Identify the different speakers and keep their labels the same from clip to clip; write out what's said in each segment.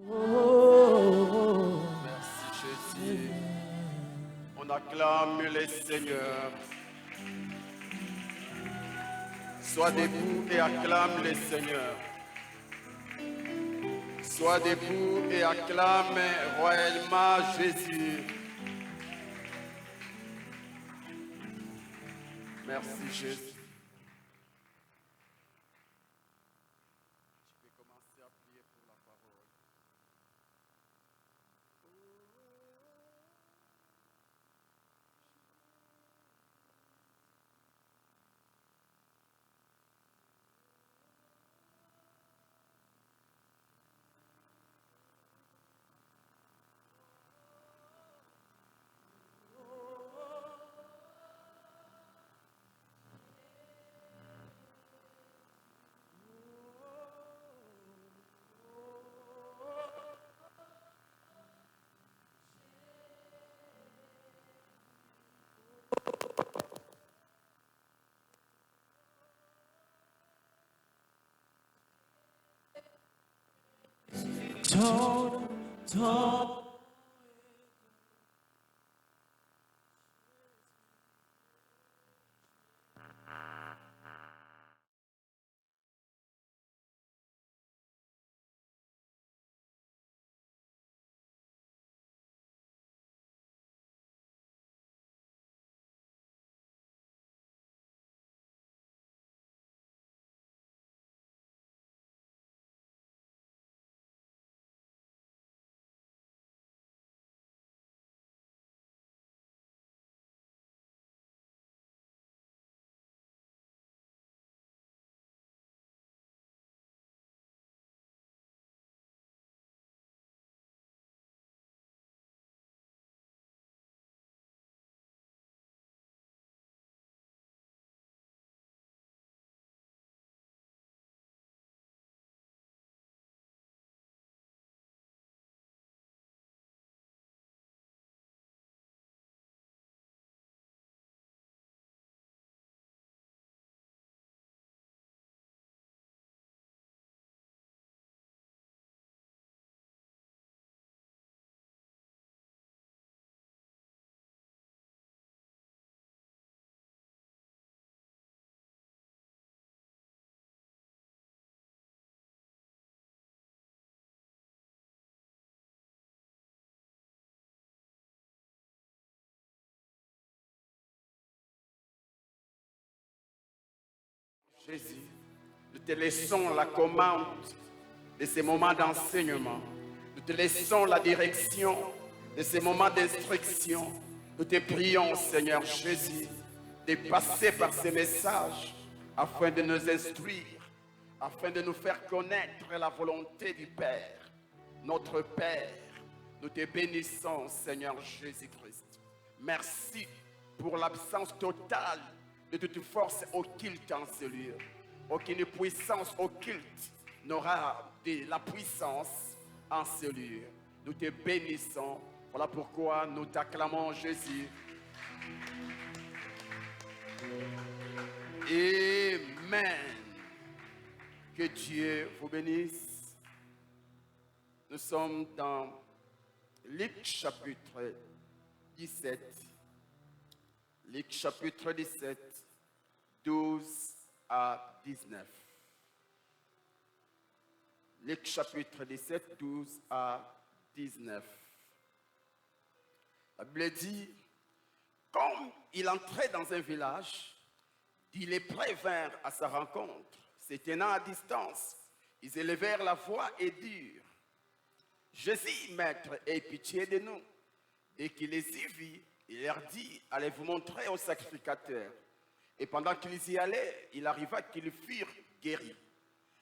Speaker 1: Merci Jésus. On acclame le Seigneur. Sois debout et acclame le Seigneur. Sois debout et acclame royalement Jésus. Merci Jésus. Tu peux commencer à prier pour la parole. Jésus, nous te laissons la commande de ces moments d'enseignement. Nous te laissons la direction de ces moments d'instruction. Nous te prions, Seigneur Jésus, de passer par ces messages afin de nous instruire, afin de nous faire connaître la volonté du Père. Notre Père, nous te bénissons, Seigneur Jésus-Christ. Merci pour l'absence totale de toute force occulte en ce lieu. Aucune puissance occulte n'aura de la puissance en ce lieu. Nous te bénissons. Voilà pourquoi nous t'acclamons, Jésus. Amen. Que Dieu vous bénisse. Nous sommes dans Luc chapitre 17. Luc chapitre 17, 12 à 19. Luc chapitre 17, 12 à 19. La Bible dit, comme il entrait dans un village, des lépreux vinrent à sa rencontre. Se tenant à distance, ils élevèrent la voix et dirent, Jésus, maître, aie pitié de nous. Et qu'il les y vit, il leur dit, allez vous montrer au sacrificateur. Et pendant qu'ils y allaient, il arriva qu'ils furent guéris.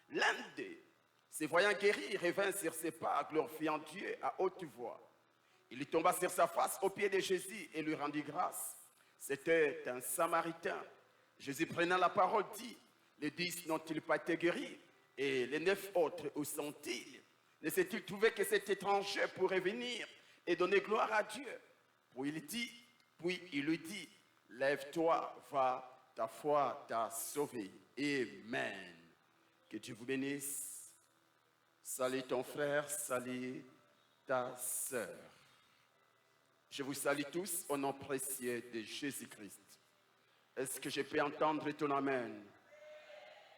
Speaker 1: L'un d'eux, se voyant guéri, revint sur ses pas, glorifiant Dieu à haute voix. Il tomba sur sa face aux pieds de Jésus et lui rendit grâce. C'était un Samaritain. Jésus prenant la parole dit, les 10 n'ont-ils pas été guéris? Et les 9 autres, où sont-ils? Ne s'est-il trouvé que cet étranger pourrait venir et donner gloire à Dieu? Puis il lui dit, lève-toi, va, ta foi t'a sauvé. Amen. Que Dieu vous bénisse. Salut ton frère, salut ta sœur. Je vous salue tous au nom précieux de Jésus-Christ. Est-ce que je peux entendre ton amen?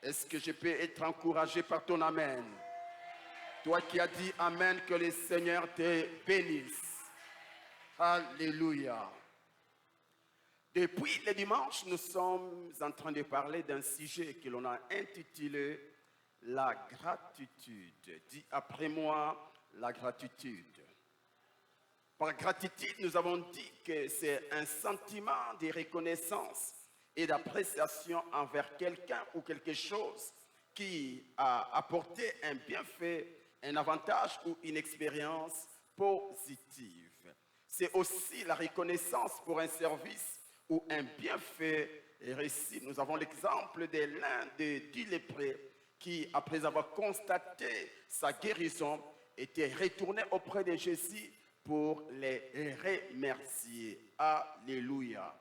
Speaker 1: Est-ce que je peux être encouragé par ton amen? Toi qui as dit amen, que le Seigneur te bénisse. Alléluia. Depuis le dimanche, nous sommes en train de parler d'un sujet que l'on a intitulé la gratitude. Dis après moi, la gratitude. Par gratitude, nous avons dit que c'est un sentiment de reconnaissance et d'appréciation envers quelqu'un ou quelque chose qui a apporté un bienfait, un avantage ou une expérience positive. C'est aussi la reconnaissance pour un service ou un bienfait réussi. Nous avons l'exemple de l'un des 10 lépreux qui, après avoir constaté sa guérison, était retourné auprès de Jésus pour les remercier. Alléluia.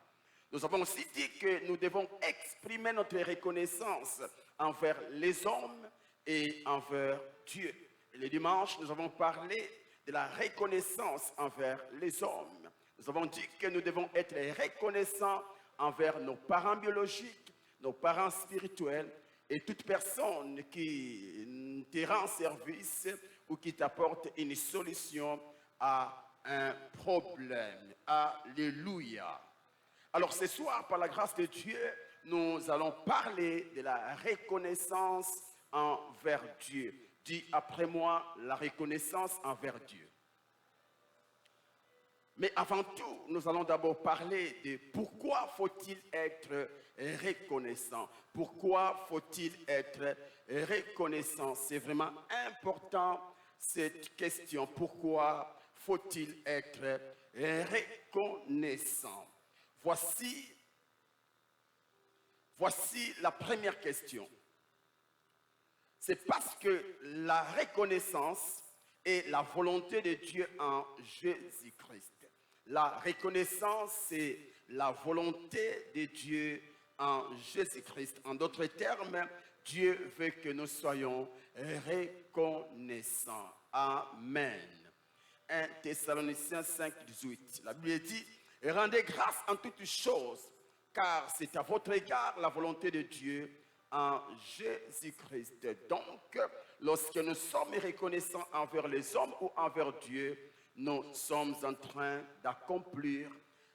Speaker 1: Nous avons aussi dit que nous devons exprimer notre reconnaissance envers les hommes et envers Dieu. Et le dimanche, nous avons parlé de la reconnaissance envers les hommes. Nous avons dit que nous devons être reconnaissants envers nos parents biologiques, nos parents spirituels, et toute personne qui te rend service ou qui t'apporte une solution à un problème. Alléluia. Alors ce soir, par la grâce de Dieu, nous allons parler de la reconnaissance envers Dieu. Dis après moi, la reconnaissance envers Dieu. Mais avant tout, nous allons d'abord parler de pourquoi faut-il être reconnaissant. Pourquoi faut-il être reconnaissant? C'est vraiment important cette question. Pourquoi faut-il être reconnaissant? Voici la première question. C'est parce que la reconnaissance est la volonté de Dieu en Jésus-Christ. La reconnaissance, c'est la volonté de Dieu en Jésus-Christ. En d'autres termes, Dieu veut que nous soyons reconnaissants. Amen. 1 Thessaloniciens 5, 18. La Bible dit, « Rendez grâce en toutes choses, car c'est à votre égard la volonté de Dieu en Jésus-Christ. » Donc, lorsque nous sommes reconnaissants envers les hommes ou envers Dieu, nous sommes en train d'accomplir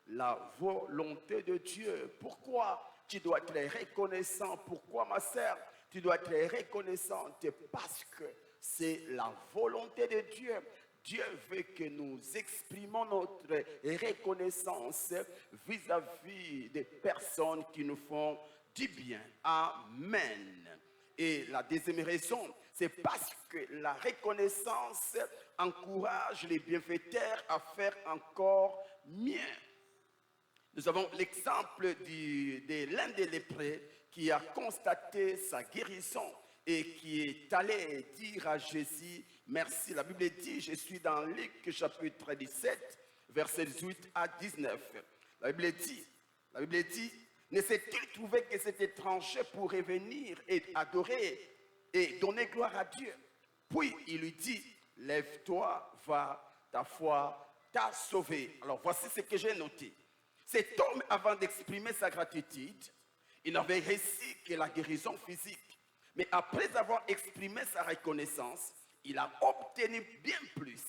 Speaker 1: la volonté de Dieu. Pourquoi tu dois être reconnaissant? Pourquoi, ma sœur, tu dois être reconnaissante? Parce que c'est la volonté de Dieu. Dieu veut que nous exprimons notre reconnaissance vis-à-vis des personnes qui nous font du bien. Amen. Et la deuxième raison, c'est parce que la reconnaissance encourage les bienfaiteurs à faire encore mieux. Nous avons l'exemple de l'un des lépreux qui a constaté sa guérison et qui est allé dire à Jésus merci. La Bible dit, je suis dans Luc chapitre 17, versets 18 à 19. La Bible dit, ne s'est-il trouvé que cet étranger pourrait venir et adorer et donner gloire à Dieu? Puis il lui dit, lève-toi, va, ta foi t'a sauvé. Alors voici ce que j'ai noté. Cet homme, avant d'exprimer sa gratitude, il n'avait reçu que la guérison physique. Mais après avoir exprimé sa reconnaissance, il a obtenu bien plus,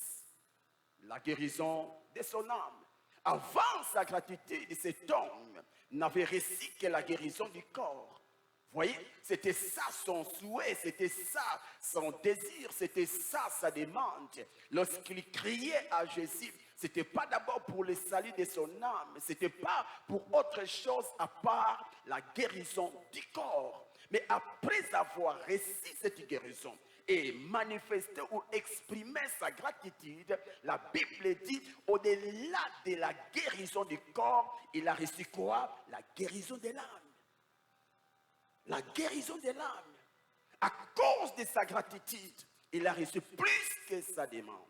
Speaker 1: la guérison de son âme. Avant sa gratitude, cet homme n'avait reçu que la guérison du corps. Vous voyez, c'était ça son souhait, c'était ça son désir, c'était ça sa demande. Lorsqu'il criait à Jésus, ce n'était pas d'abord pour le salut de son âme, ce n'était pas pour autre chose à part la guérison du corps. Mais après avoir reçu cette guérison et manifesté ou exprimé sa gratitude, la Bible dit, au-delà de la guérison du corps, il a reçu quoi? La guérison de l'âme. La guérison de l'âme. À cause de sa gratitude, il a reçu plus que sa demande.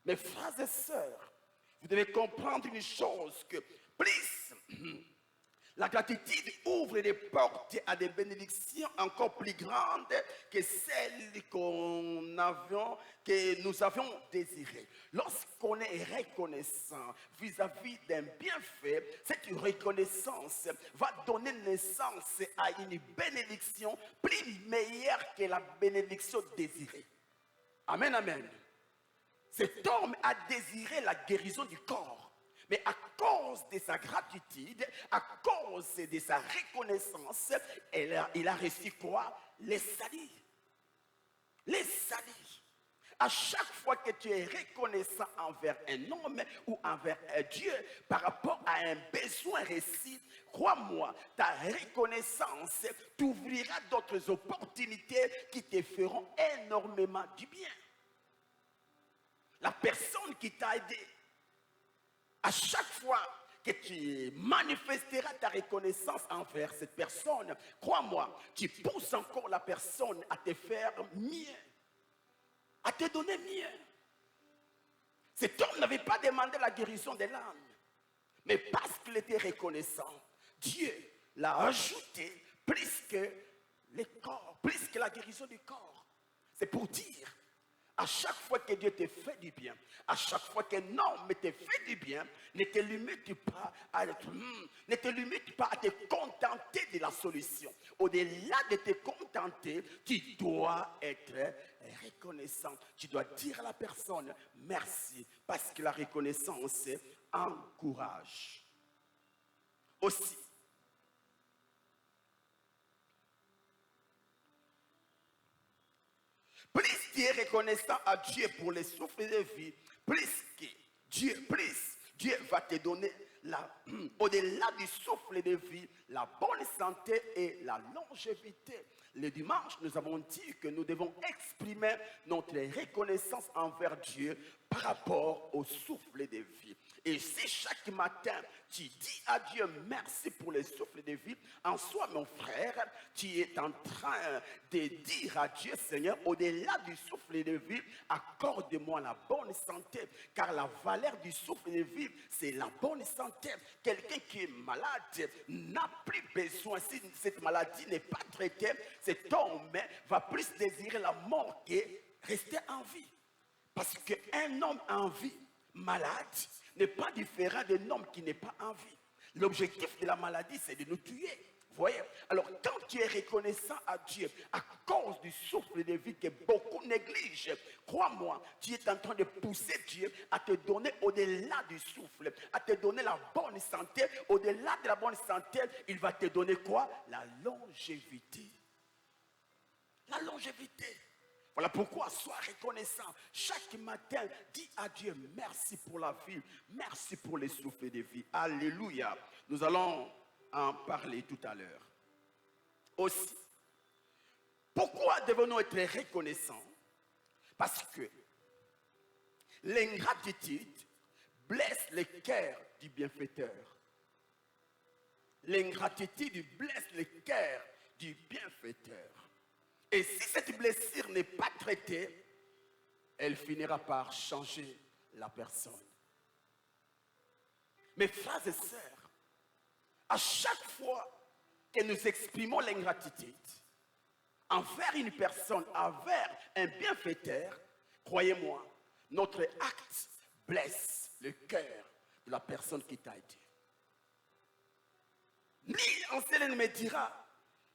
Speaker 1: Mes frères et sœurs, vous devez comprendre une chose, que plus La gratitude ouvre des portes à des bénédictions encore plus grandes que celles que nous avions désirées. Lorsqu'on est reconnaissant vis-à-vis d'un bienfait, cette reconnaissance va donner naissance à une bénédiction plus meilleure que la bénédiction désirée. Amen, amen. Cet homme a désiré la guérison du corps. Mais à cause de sa gratitude, à cause de sa reconnaissance, il a reçu quoi? Les salis. Les salis. À chaque fois que tu es reconnaissant envers un homme ou envers un Dieu par rapport à un besoin reçu, crois-moi, ta reconnaissance t'ouvrira d'autres opportunités qui te feront énormément du bien. La personne qui t'a aidé, à chaque fois que tu manifesteras ta reconnaissance envers cette personne, crois-moi, tu pousses encore la personne à te faire mieux, à te donner mieux. Cet homme n'avait pas demandé la guérison de l'âme, mais parce qu'il était reconnaissant, Dieu l'a ajouté plus que le corps, plus que la guérison du corps. C'est pour dire, à chaque fois que Dieu te fait du bien, à chaque fois qu'un homme te fait du bien, ne te limite pas à te contenter de la solution. Au-delà de te contenter, tu dois être reconnaissant. Tu dois dire à la personne merci, parce que la reconnaissance encourage. Aussi, plus tu es reconnaissant à Dieu pour les souffles de vie, plus Dieu va te donner au-delà du souffle de vie, la bonne santé et la longévité. Le dimanche, nous avons dit que nous devons exprimer notre reconnaissance envers Dieu par rapport au souffle de vie. Et si chaque matin, tu dis à Dieu merci pour le souffle de vie, en soi, mon frère, tu es en train de dire à Dieu, Seigneur, au-delà du souffle de vie, accorde-moi la bonne santé. Car la valeur du souffle de vie, c'est la bonne santé. Quelqu'un qui est malade n'a plus besoin, si cette maladie n'est pas traitée, cet homme va plus désirer la mort que rester en vie. Parce qu'un homme en vie, malade, n'est pas différent d'un homme qui n'est pas en vie. L'objectif de la maladie, c'est de nous tuer. Vous voyez? Alors, quand tu es reconnaissant à Dieu à cause du souffle de vie que beaucoup négligent, crois-moi, tu es en train de pousser Dieu à te donner au-delà du souffle, à te donner la bonne santé. Au-delà de la bonne santé, il va te donner quoi? La longévité. La longévité. Voilà pourquoi sois reconnaissant. Chaque matin, dis à Dieu merci pour la vie, merci pour les souffles de vie. Alléluia. Nous allons en parler tout à l'heure. Aussi, pourquoi devons-nous être reconnaissants? Parce que l'ingratitude blesse le cœur du bienfaiteur. L'ingratitude blesse le cœur du bienfaiteur. Et si cette blessure n'est pas traitée, elle finira par changer la personne. Mes frères et sœurs, à chaque fois que nous exprimons l'ingratitude envers une personne, envers un bienfaiteur, croyez-moi, notre acte blesse le cœur de la personne qui t'a aidé. Ni enseigne me dira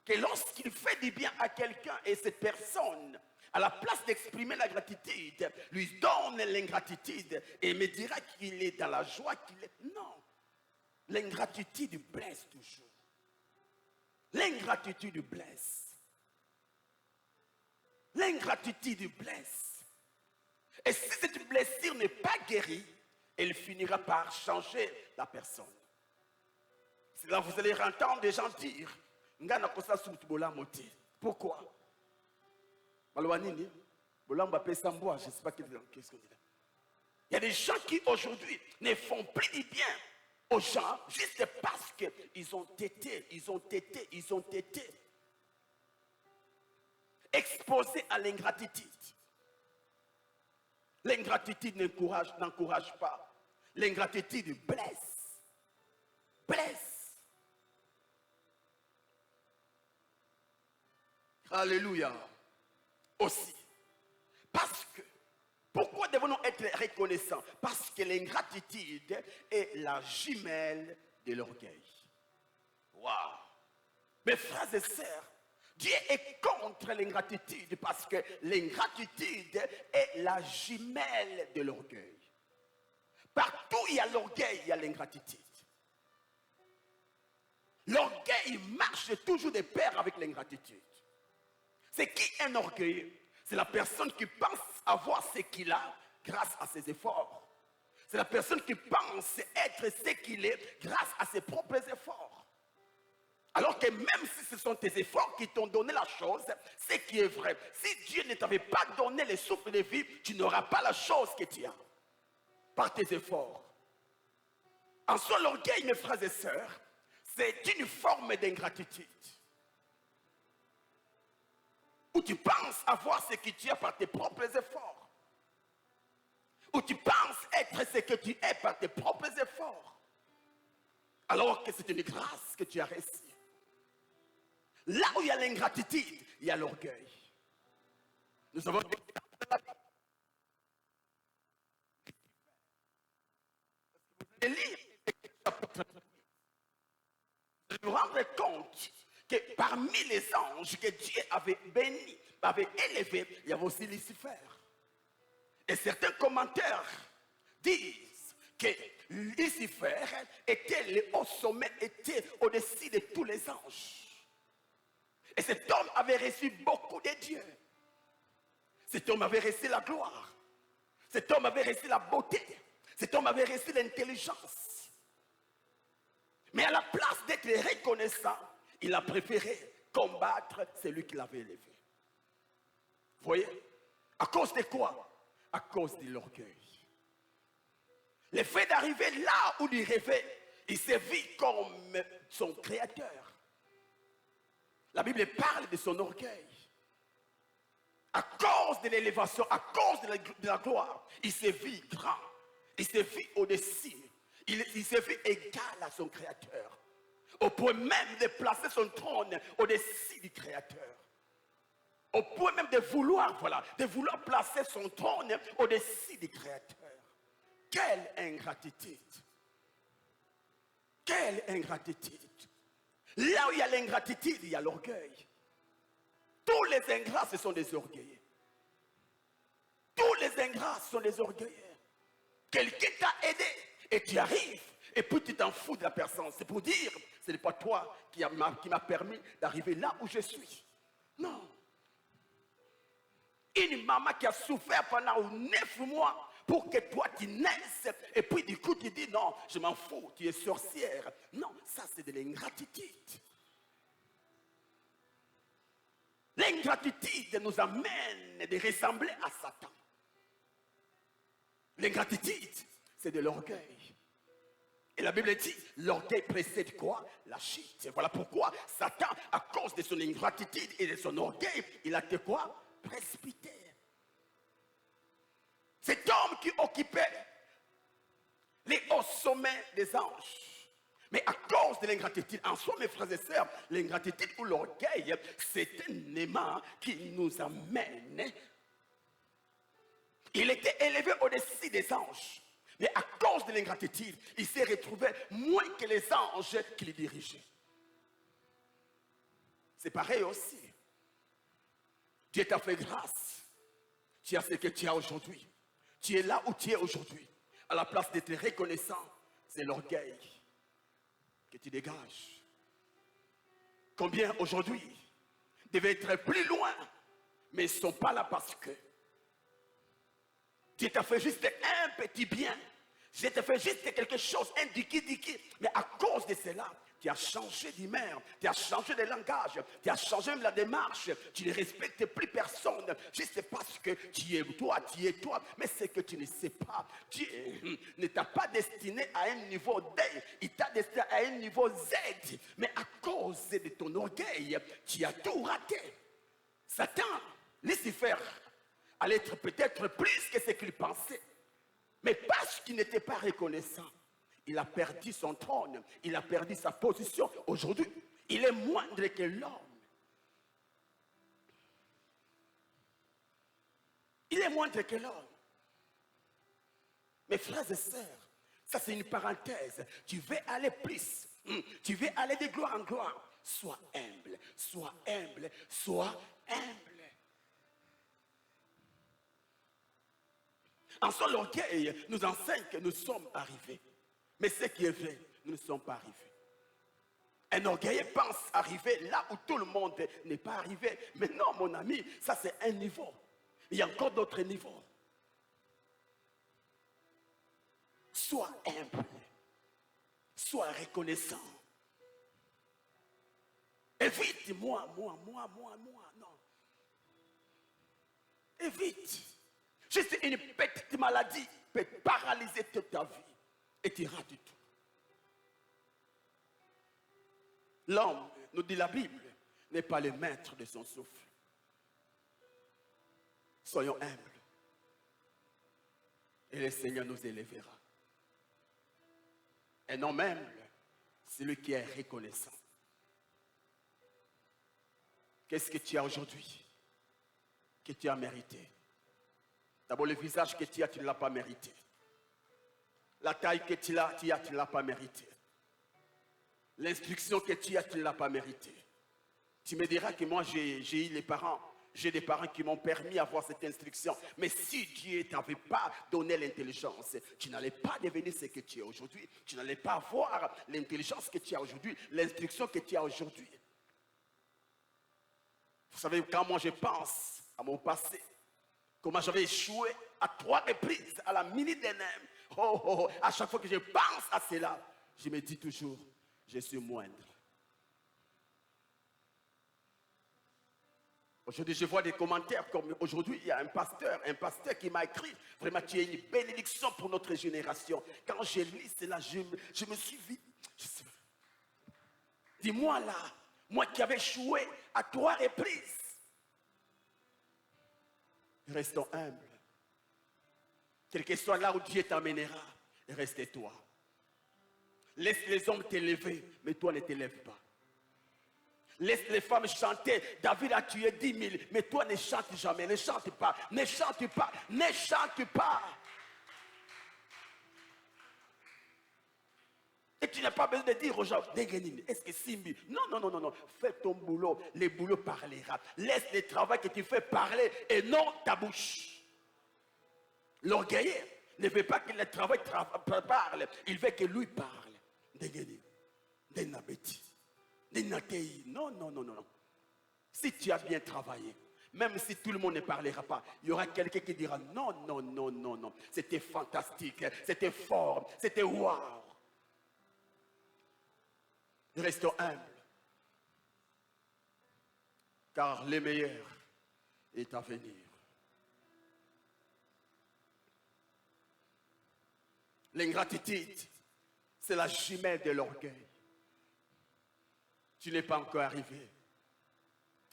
Speaker 1: que lorsqu'il fait du bien à quelqu'un et cette personne, à la place d'exprimer la gratitude, lui donne l'ingratitude et me dira qu'il est dans la joie, qu'il est... Non. L'ingratitude blesse toujours. L'ingratitude blesse. L'ingratitude blesse. Et si cette blessure n'est pas guérie, elle finira par changer la personne. C'est là que vous allez entendre des gens dire pourquoi? Je ne sais pas qu'est-ce qu'on dit là. Il y a des gens qui aujourd'hui ne font plus du bien aux gens juste parce qu'ils ont été exposés à l'ingratitude. L'ingratitude n'encourage pas. L'ingratitude blesse. Blesse. Alléluia. Aussi. Parce que, pourquoi devons-nous être reconnaissants? Parce que l'ingratitude est la jumelle de l'orgueil. Waouh! Mes frères et sœurs, Dieu est contre l'ingratitude parce que l'ingratitude est la jumelle de l'orgueil. Partout où il y a l'orgueil, il y a l'ingratitude. L'orgueil marche toujours de pair avec l'ingratitude. C'est qui un orgueilleux? C'est la personne qui pense avoir ce qu'il a grâce à ses efforts. C'est la personne qui pense être ce qu'il est grâce à ses propres efforts. Alors que même si ce sont tes efforts qui t'ont donné la chose, c'est qui est vrai. Si Dieu ne t'avait pas donné le souffle de vie, tu n'auras pas la chose que tu as par tes efforts. En soi, l'orgueil, mes frères et sœurs, c'est une forme d'ingratitude. Où tu penses avoir ce que tu as par tes propres efforts. Où tu penses être ce que tu es par tes propres efforts. Alors que c'est une grâce que tu as reçue. Là où il y a l'ingratitude, il y a l'orgueil. Nous avons lire vous rendre compte que parmi les anges que Dieu avait bénis, avait élevés, il y avait aussi Lucifer. Et certains commentaires disent que Lucifer était le haut sommet, était au-dessus de tous les anges. Et cet homme avait reçu beaucoup de Dieu. Cet homme avait reçu la gloire. Cet homme avait reçu la beauté. Cet homme avait reçu l'intelligence. Mais à la place d'être reconnaissant, il a préféré combattre celui qui l'avait élevé. Vous voyez? À cause de quoi? À cause de l'orgueil. Le fait d'arriver là où il rêvait, il s'est vu comme son créateur. La Bible parle de son orgueil. À cause de l'élévation, à cause de la gloire, il s'est vu grand. Il s'est vu au-dessus. Il s'est vu égal à son créateur. Au point même de placer son trône au-dessus du créateur. Au point même de vouloir placer son trône au-dessus du créateur. Quelle ingratitude! Quelle ingratitude! Là où il y a l'ingratitude, il y a l'orgueil. Tous les ingrats, ce sont des orgueilleux. Tous les ingrats sont des orgueilleux. Quelqu'un t'a aidé et tu arrives et puis tu t'en fous de la personne. C'est pour dire, ce n'est pas toi qui m'a permis d'arriver là où je suis. Non. Une maman qui a souffert pendant 9 mois pour que toi tu naisses et puis du coup tu dis non, je m'en fous, tu es sorcière. Non, ça c'est de l'ingratitude. L'ingratitude nous amène de ressembler à Satan. L'ingratitude, c'est de l'orgueil. Et la Bible dit, l'orgueil précède quoi? La chute. Et voilà pourquoi Satan, à cause de son ingratitude et de son orgueil, il a été quoi? Précipité. Cet homme qui occupait les hauts sommets des anges. Mais à cause de l'ingratitude, en soi, mes frères et sœurs, l'ingratitude ou l'orgueil, c'est un aimant qui nous amène. Il était élevé au-dessus des anges. Mais à cause de l'ingratitude, il s'est retrouvé moins que les anges qui le dirigeaient. C'est pareil aussi. Dieu t'a fait grâce. Tu as ce que tu as aujourd'hui. Tu es là où tu es aujourd'hui. À la place d'être reconnaissant, c'est l'orgueil que tu dégages. Combien aujourd'hui devaient être plus loin, mais ils ne sont pas là parce que Dieu t'a fait juste un petit bien. Dieu t'a fait juste quelque chose, un diki. Mais à cause de cela, tu as changé d'humeur, tu as changé de langage, tu as changé même la démarche. Tu ne respectes plus personne, juste parce que tu es toi. Mais c'est que tu ne sais pas. Dieu ne t'a pas destiné à un niveau D, il t'a destiné à un niveau Z. Mais à cause de ton orgueil, tu as tout raté. Satan, Lucifer, allait être peut-être plus que ce qu'il pensait. Mais parce qu'il n'était pas reconnaissant, il a perdu son trône, il a perdu sa position. Aujourd'hui, il est moindre que l'homme. Il est moindre que l'homme. Mes frères et sœurs, ça c'est une parenthèse. Tu veux aller plus. Tu veux aller de gloire en gloire. Sois humble, sois humble, sois humble. En soi, l'orgueil nous enseigne que nous sommes arrivés. Mais ce qui est vrai, nous ne sommes pas arrivés. Un orgueilleux pense arriver là où tout le monde n'est pas arrivé. Mais non, mon ami, ça c'est un niveau. Il y a encore d'autres niveaux. Sois humble. Sois reconnaissant. Évite, moi, non. Évite. Juste une petite maladie peut paralyser toute ta vie et tu iras du tout. L'homme, nous dit la Bible, n'est pas le maître de son souffle. Soyons humbles. Et le Seigneur nous élèvera. Un homme humble, c'est celui qui est reconnaissant. Qu'est-ce que tu as aujourd'hui que tu as mérité? D'abord, le visage que tu as, tu ne l'as pas mérité. La taille que tu as, tu ne l'as pas mérité. L'instruction que tu as, tu ne l'as pas mérité. Tu me diras que moi, j'ai eu les parents. J'ai des parents qui m'ont permis d'avoir cette instruction. Mais si Dieu ne t'avait pas donné l'intelligence, tu n'allais pas devenir ce que tu es aujourd'hui. Tu n'allais pas avoir l'intelligence que tu as aujourd'hui, l'instruction que tu as aujourd'hui. Vous savez, quand moi je pense à mon passé, comment j'avais échoué à 3 reprises à la minute d'un homme. À chaque fois que je pense à cela, je me dis toujours, je suis moindre. Aujourd'hui, je vois des commentaires comme aujourd'hui, il y a un pasteur qui m'a écrit, vraiment, tu es une bénédiction pour notre génération. Quand je lis cela, je me suis dit, dis-moi là, moi qui avais échoué à 3 reprises. Restons humbles. Quel que soit là où Dieu t'amènera, reste toi. Laisse les hommes t'élever, mais toi ne t'élève pas. Laisse les femmes chanter. David a tué 10 000, mais toi ne chante jamais, ne chante pas, ne chante pas, ne chante pas. Et tu n'as pas besoin de dire aux gens, est-ce que Simbi? Non. Fais ton boulot, le boulot parlera. Laisse le travail que tu fais parler et non ta bouche. L'orgueilleux ne veut pas que le travail parle, il veut que lui parle. Non. Si tu as bien travaillé, même si tout le monde ne parlera pas, il y aura quelqu'un qui dira non. C'était fantastique, c'était fort, c'était wow. Restons humbles, car le meilleur est à venir. L'ingratitude, c'est la jumelle de l'orgueil. Tu n'es pas encore arrivé.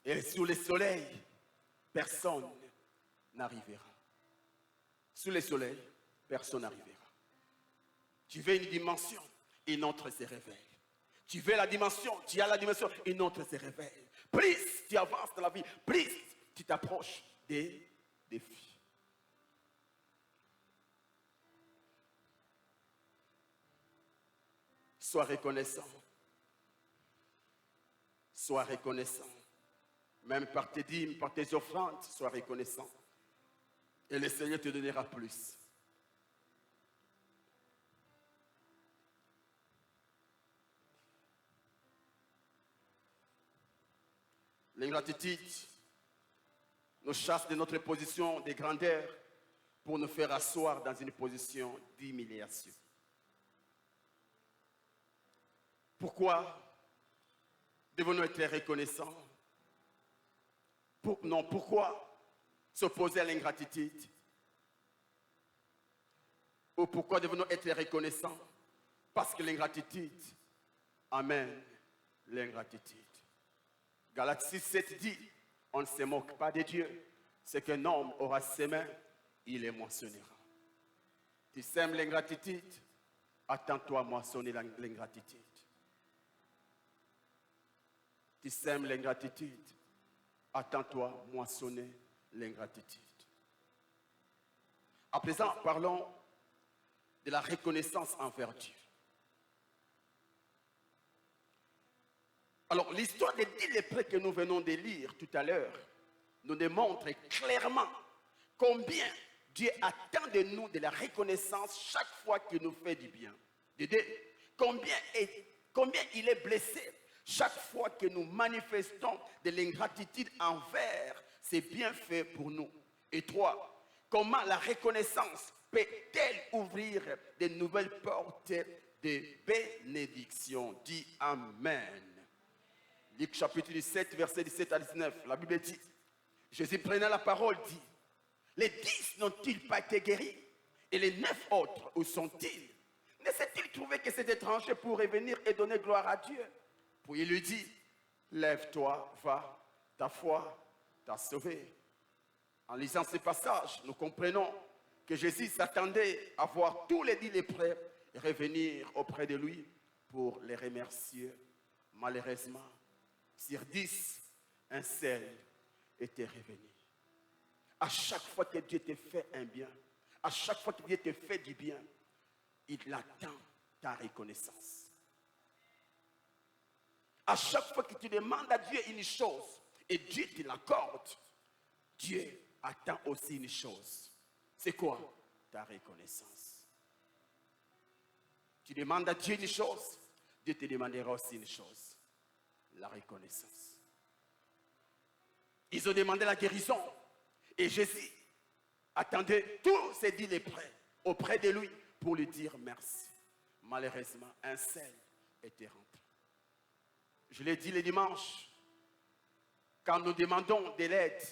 Speaker 1: Et sous le soleil, personne n'arrivera. Sous le soleil, personne n'arrivera. Tu veux une dimension, une autre se révèle. Tu veux la dimension, tu as la dimension, une autre se révèle. Plus tu avances dans la vie, plus tu t'approches des défis. Sois reconnaissant. Sois reconnaissant. Même par tes dîmes, par tes offrandes, sois reconnaissant. Et le Seigneur te donnera plus. L'ingratitude nous chasse de notre position de grandeur pour nous faire asseoir dans une position d'humiliation. Pourquoi devons-nous être reconnaissants? Pourquoi s'opposer à l'ingratitude? Ou pourquoi devons-nous être reconnaissants? Parce que l'ingratitude amène l'ingratitude. Galates 6:7 dit, on ne se moque pas de Dieu. Ce qu'un homme aura semé, il les moissonnera. Tu sèmes l'ingratitude, attends-toi à moissonner l'ingratitude. Tu sèmes l'ingratitude, attends-toi à moissonner l'ingratitude. À présent, parlons de la reconnaissance envers Dieu. Alors, l'histoire des 10 lépreux que nous venons de lire tout à l'heure nous démontre clairement combien Dieu attend de nous de la reconnaissance chaque fois qu'il nous fait du bien. De deux, combien il est blessé chaque fois que nous manifestons de l'ingratitude envers ses bienfaits pour nous. Et trois, comment la reconnaissance peut-elle ouvrir de nouvelles portes de bénédiction? Dis Amen. Luc chapitre 17, versets 17 à 19, la Bible dit, Jésus prenant la parole dit, les 10 n'ont-ils pas été guéris? Et les 9 autres, où sont-ils? Ne s'est-il trouvé que cet étranger pourrait venir et donner gloire à Dieu? Puis il lui dit, lève-toi, va, ta foi t'a sauvé. En lisant ce passage, nous comprenons que Jésus s'attendait à voir tous les 10 lépreux revenir auprès de lui pour les remercier. Malheureusement, sur 10, un seul était revenu. À chaque fois que Dieu te fait un bien, à chaque fois que Dieu te fait du bien, il attend ta reconnaissance. À chaque fois que tu demandes à Dieu une chose et Dieu te l'accorde, Dieu attend aussi une chose. C'est quoi? Ta reconnaissance. Tu demandes à Dieu une chose, Dieu te demandera aussi une chose. La reconnaissance. Ils ont demandé la guérison. Et Jésus attendait tous ces 10 lépreux auprès de lui pour lui dire merci. Malheureusement, un seul était rentré. Je l'ai dit le dimanche, quand nous demandons de l'aide,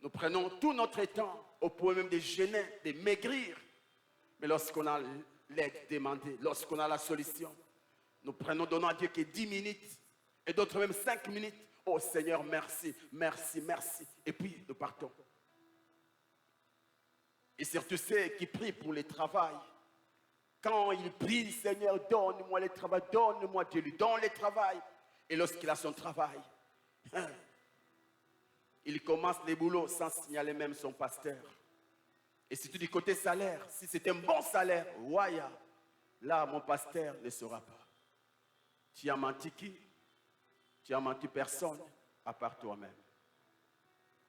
Speaker 1: nous prenons tout notre temps au point même de jeûner, de maigrir. Mais lorsqu'on a l'aide demandée, lorsqu'on a la solution, nous donnons à Dieu que 10 minutes et d'autres même 5 minutes. Oh Seigneur, merci, merci, merci. Et puis nous partons. Et surtout ceux qui prient pour le travail. Quand il prie, Seigneur, donne-moi le travail, donne-moi, Dieu lui donne le travail. Et lorsqu'il a son travail, il commence les boulots sans signaler même son pasteur. Et si tu dis côté salaire, si c'est un bon salaire, waya, là mon pasteur ne saura pas. Tu as menti qui? Tu as menti personne à part toi-même.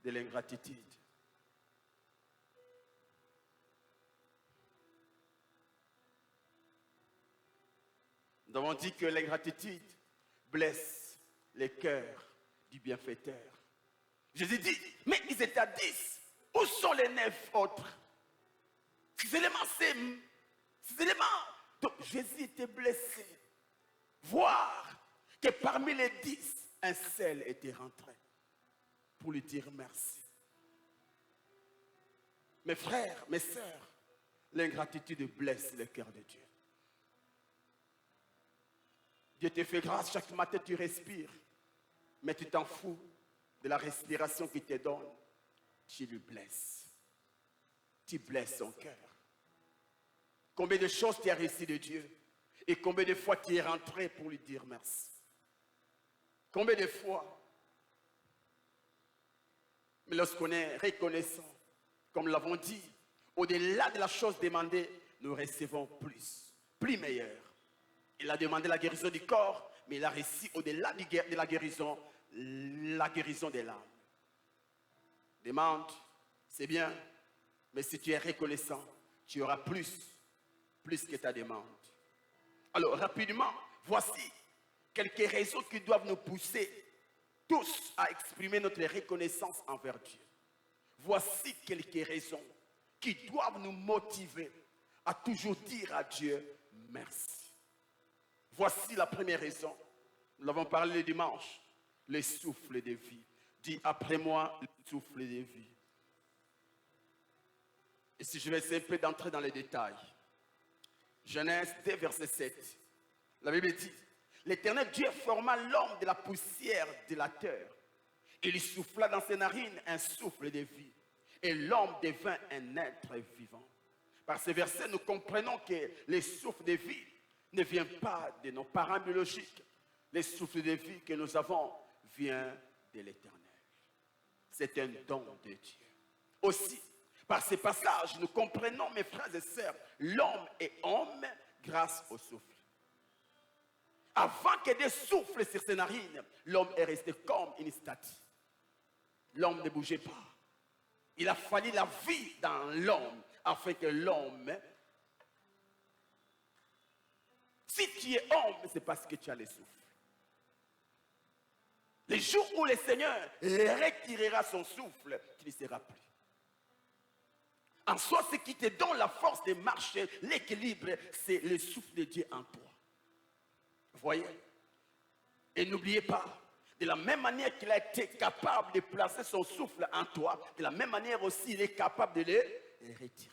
Speaker 1: De l'ingratitude. Nous avons dit que l'ingratitude blesse les cœurs du bienfaiteur. Jésus dit, mais ils étaient à 10. Où sont les 9 autres? Ces éléments. Donc Jésus était blessé. Voir que parmi les 10, un seul était rentré pour lui dire merci. Mes frères, mes sœurs, l'ingratitude blesse le cœur de Dieu. Dieu te fait grâce, chaque matin tu respires, mais tu t'en fous de la respiration qu'il te donne. Tu le blesses. Tu blesses son cœur. Combien de choses tu as reçues de Dieu et combien de fois tu es rentré pour lui dire merci. Combien de fois. Mais lorsqu'on est reconnaissant, comme nous l'avons dit, au-delà de la chose demandée, nous recevons plus meilleur. Il a demandé la guérison du corps, mais il a reçu au-delà de la guérison de l'âme. Demande, c'est bien, mais si tu es reconnaissant, tu auras plus que ta demande. Alors, rapidement, voici quelques raisons qui doivent nous pousser tous à exprimer notre reconnaissance envers Dieu. Voici quelques raisons qui doivent nous motiver à toujours dire à Dieu merci. Voici la première raison. Nous l'avons parlé le dimanche. Le souffle de vie. Dis après moi, le souffle de vie. Et si je vais essayer un peu d'entrer dans les détails. Genèse 2, verset 7. La Bible dit, l'Éternel Dieu forma l'homme de la poussière de la terre. Il souffla dans ses narines un souffle de vie. Et l'homme devint un être vivant. Par ce verset, nous comprenons que le souffle de vie ne vient pas de nos parents biologiques. Le souffle de vie que nous avons vient de l'Éternel. C'est un don de Dieu. Aussi, Par ces passages, nous comprenons, mes frères et sœurs, l'homme est homme grâce au souffle. Avant que Dieu souffle sur ses narines, l'homme est resté comme une statue. L'homme ne bougeait pas. Il a fallu la vie dans l'homme afin que l'homme... Si tu es homme, c'est parce que tu as le souffle. Les jours où le Seigneur retirera son souffle, tu ne seras plus. En soi, ce qui te donne la force de marcher, l'équilibre, c'est le souffle de Dieu en toi. Vous voyez? Et n'oubliez pas, de la même manière qu'il a été capable de placer son souffle en toi, de la même manière aussi, il est capable de le retirer.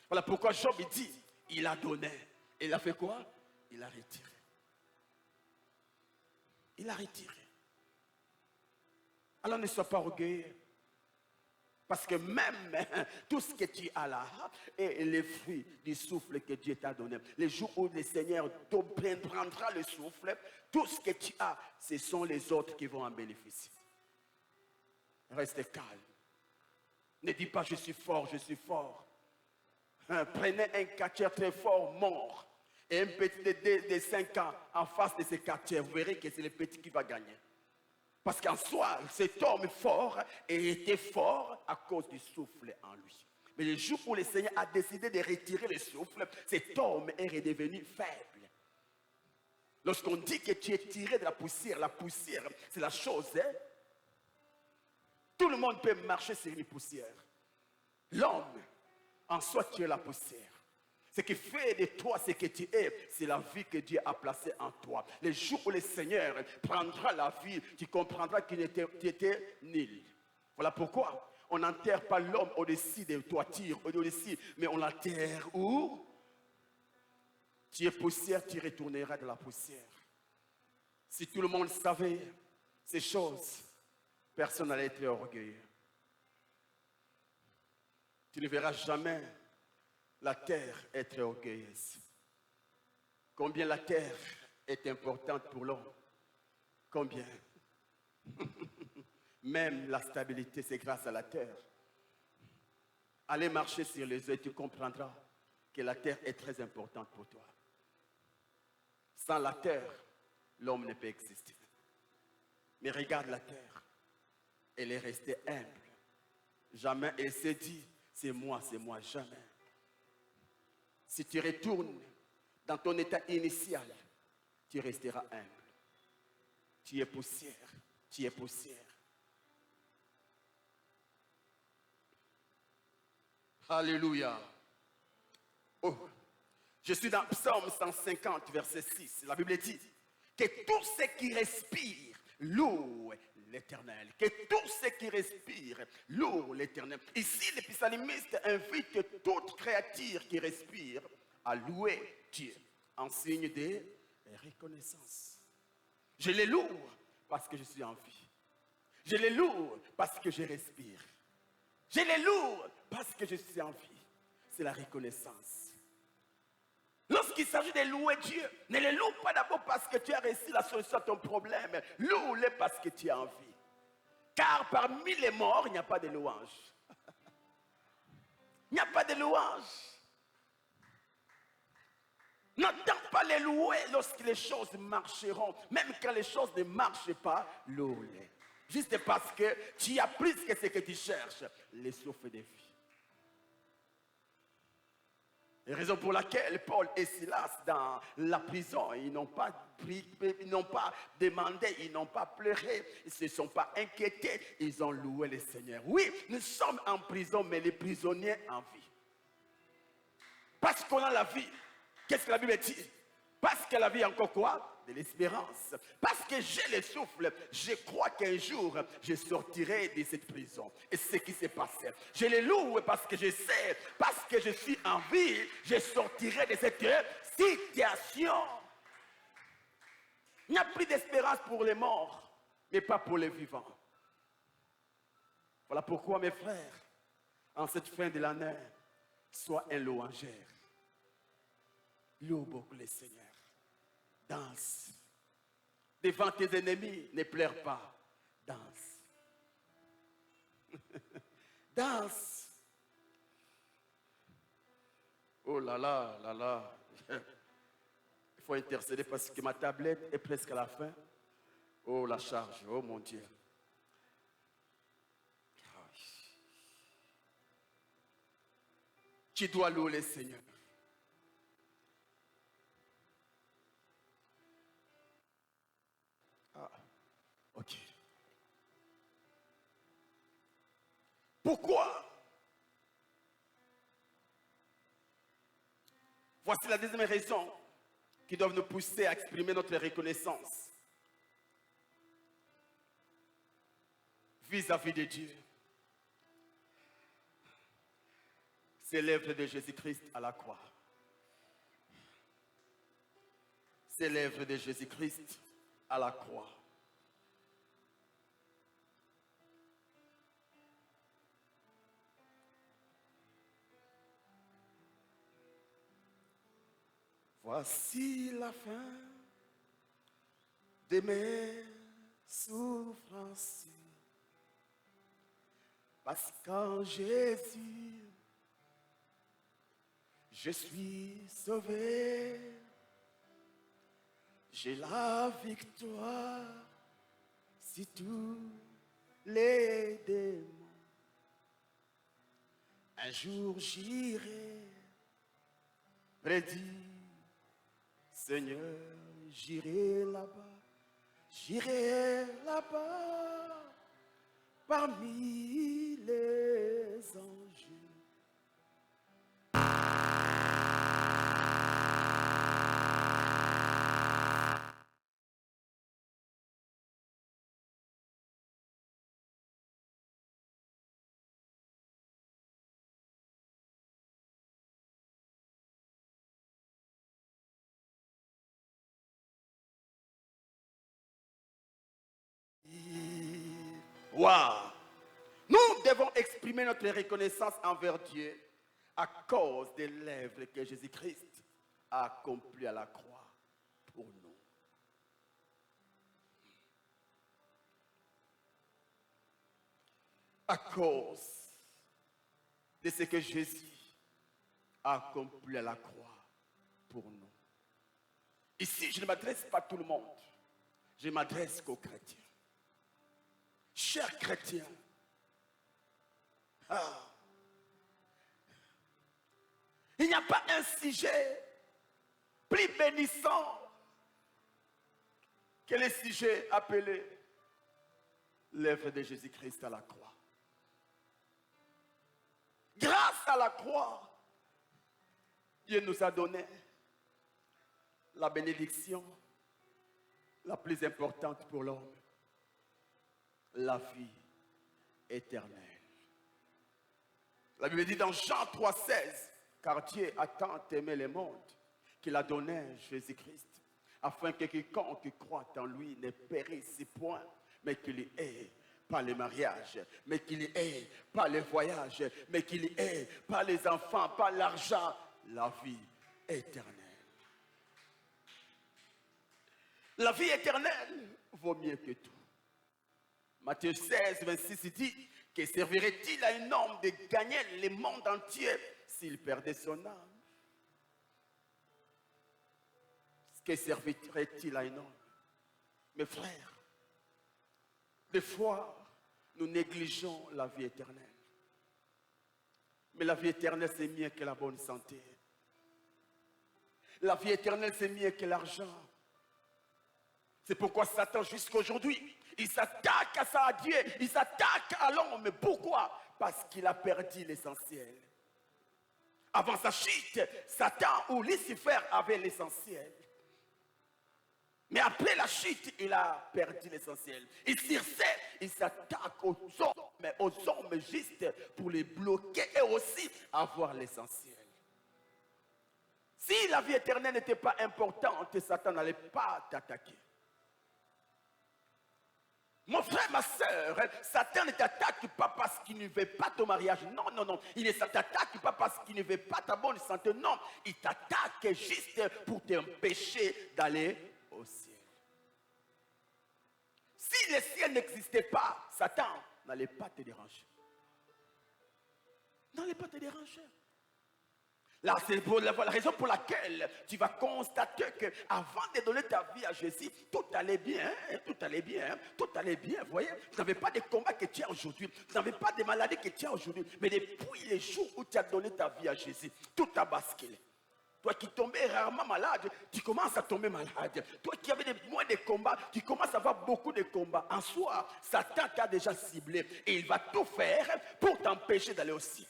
Speaker 1: Voilà pourquoi Job dit, il a donné. Et il a fait quoi? Il a retiré. Il a retiré. Alors ne sois pas orgueilleux. Parce que même tout ce que tu as là est les fruits du souffle que Dieu t'a donné. Les jours où le Seigneur te prendra le souffle, tout ce que tu as, ce sont les autres qui vont en bénéficier. Reste calme. Ne dis pas je suis fort, je suis fort. Prenez un catcheur très fort, mort. Et un petit de 5 ans en face de ce catcheur. Vous verrez que c'est le petit qui va gagner. Parce qu'en soi, cet homme fort était fort à cause du souffle en lui. Mais le jour où le Seigneur a décidé de retirer le souffle, cet homme est redevenu faible. Lorsqu'on dit que tu es tiré de la poussière, c'est la chose. Hein? Tout le monde peut marcher sur une poussière. L'homme, en soi, tu es la poussière. Ce qui fait de toi ce que tu es, c'est la vie que Dieu a placée en toi. Le jour où le Seigneur prendra la vie, tu comprendras que tu étais nul. Voilà pourquoi on n'enterre pas l'homme au-dessus des toitures, au-dessus, mais on l'enterre où? Tu es poussière, tu retourneras de la poussière. Si tout le monde savait ces choses, personne n'allait être orgueilleux. Tu ne verras jamais la terre être orgueilleuse. Combien la terre est importante pour l'homme. Combien. Même la stabilité, c'est grâce à la terre. Allez marcher sur les œufs, tu comprendras que la terre est très importante pour toi. Sans la terre, l'homme ne peut exister. Mais regarde la terre. Elle est restée humble. Jamais elle s'est dit, c'est moi, jamais. Si tu retournes dans ton état initial, tu resteras humble. Tu es poussière, tu es poussière. Alléluia. Oh. Je suis dans Psaume 150, verset 6. La Bible dit que tout ce qui respire loue l'Éternel. Que tout ce qui respire loue l'Éternel. Ici, le psalmiste invite toute créature qui respire à louer Dieu en signe de reconnaissance. Je les loue parce que je suis en vie. Je les loue parce que je respire. Je les loue parce que je suis en vie. C'est la reconnaissance. Lorsqu'il s'agit de louer Dieu, ne le loue pas d'abord parce que tu as réussi la solution à ton problème. Loue-le parce que tu as envie. Car parmi les morts, il n'y a pas de louange. Il n'y a pas de louange. N'attends pas les louer lorsque les choses marcheront. Même quand les choses ne marchent pas, loue-les. Juste parce que tu as plus que ce que tu cherches. Les souffles de vie. La raison pour laquelle Paul et Silas dans la prison, ils n'ont pas demandé, ils n'ont pas pleuré, ils ne se sont pas inquiétés, ils ont loué le Seigneur. Oui, nous sommes en prison, mais les prisonniers en vie. Parce qu'on a la vie. Qu'est-ce que la Bible dit? Parce que la vie a encore quoi? De l'espérance. Parce que j'ai le souffle, je crois qu'un jour, je sortirai de cette prison. Et c'est ce qui s'est passé. Je les loue parce que je sais, parce que je suis en vie, je sortirai de cette situation. Il n'y a plus d'espérance pour les morts, mais pas pour les vivants. Voilà pourquoi, mes frères, en cette fin de l'année, sois un louangeur. Loue beaucoup le Seigneur. Danse. Devant tes ennemis, ne pleure pas. Danse. Danse. Oh là là, là là. Il faut intercéder parce que ma tablette est presque à la fin. Oh la charge, oh mon Dieu. Tu dois louer le Seigneur. Ah, ok. Pourquoi? Voici la deuxième raison qui doit nous pousser à exprimer notre reconnaissance vis-à-vis de Dieu. C'est l'œuvre de Jésus-Christ à la croix. C'est l'œuvre de Jésus-Christ à la croix. Voici la fin de mes souffrances. Parce qu'en Jésus, je suis sauvé. J'ai la victoire sur tous les démons. Un jour j'irai prédire, Seigneur, j'irai là-bas, parmi les anges. Waouh! Nous devons exprimer notre reconnaissance envers Dieu à cause de l'œuvre que Jésus-Christ a accomplie à la croix pour nous. À cause de ce que Jésus a accompli à la croix pour nous. Ici, je ne m'adresse pas à tout le monde. Je m'adresse qu'aux chrétiens. Chers chrétiens, il n'y a pas un sujet plus bénissant que le sujet appelé l'œuvre de Jésus-Christ à la croix. Grâce à la croix, Dieu nous a donné la bénédiction la plus importante pour l'homme, la vie éternelle. La Bible dit dans Jean 3,16, car Dieu a tant aimé le monde qu'il a donné Jésus-Christ, afin que quiconque croit en lui ne périsse point, mais qu'il y ait pas les mariages, mais qu'il y ait pas les voyages, mais qu'il y ait pas les enfants, pas l'argent, la vie éternelle. La vie éternelle vaut mieux que tout. Matthieu 16, 26 dit, que servirait-il à un homme de gagner le monde entier s'il perdait son âme? Que servirait-il à un homme? Mes frères, des fois, nous négligeons la vie éternelle. Mais la vie éternelle, c'est mieux que la bonne santé. La vie éternelle, c'est mieux que l'argent. C'est pourquoi Satan, jusqu'à aujourd'hui, il s'attaque à ça, à Dieu. Il s'attaque à l'homme. Mais pourquoi? Parce qu'il a perdu l'essentiel. Avant sa chute, Satan ou Lucifer avait l'essentiel. Mais après la chute, il a perdu l'essentiel. Et Circé, il s'attaque aux hommes justes pour les bloquer et aussi avoir l'essentiel. Si la vie éternelle n'était pas importante, Satan n'allait pas t'attaquer. Mon frère, ma soeur, Satan ne t'attaque pas parce qu'il ne veut pas ton mariage. Non, non, non. Il ne t'attaque pas parce qu'il ne veut pas ta bonne santé. Non, il t'attaque juste pour t'empêcher d'aller au ciel. Si le ciel n'existait pas, Satan n'allait pas te déranger. N'allait pas te déranger. Là, c'est la raison pour laquelle tu vas constater qu'avant de donner ta vie à Jésus, tout allait bien, hein, tout allait bien, hein, tout allait bien. Vous voyez, tu n'avais pas de combat que tu as aujourd'hui, tu n'avais pas de maladie que tu as aujourd'hui. Mais depuis les jours où tu as donné ta vie à Jésus, tout a basculé. Toi qui tombais rarement malade, tu commences à tomber malade. Toi qui avais moins de combats, tu commences à avoir beaucoup de combats. En soi, Satan t'a déjà ciblé et il va tout faire pour t'empêcher d'aller au ciel.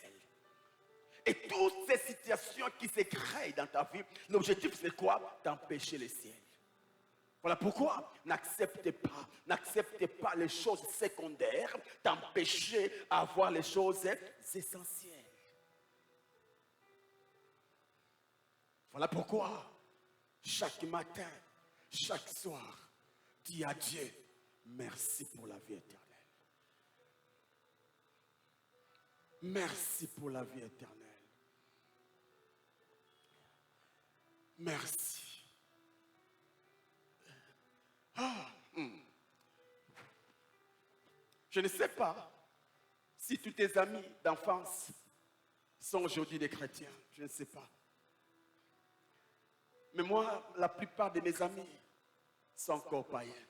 Speaker 1: Et toutes ces situations qui se créent dans ta vie, l'objectif c'est quoi? T'empêcher le ciel. Voilà pourquoi n'acceptez pas les choses secondaires, t'empêcher à avoir les choses essentielles. Voilà pourquoi chaque matin, chaque soir, dis à Dieu, merci pour la vie éternelle. Merci pour la vie éternelle. Merci. Je ne sais pas si tous tes amis d'enfance sont aujourd'hui des chrétiens. Je ne sais pas. Mais moi, la plupart de mes amis sont encore païens.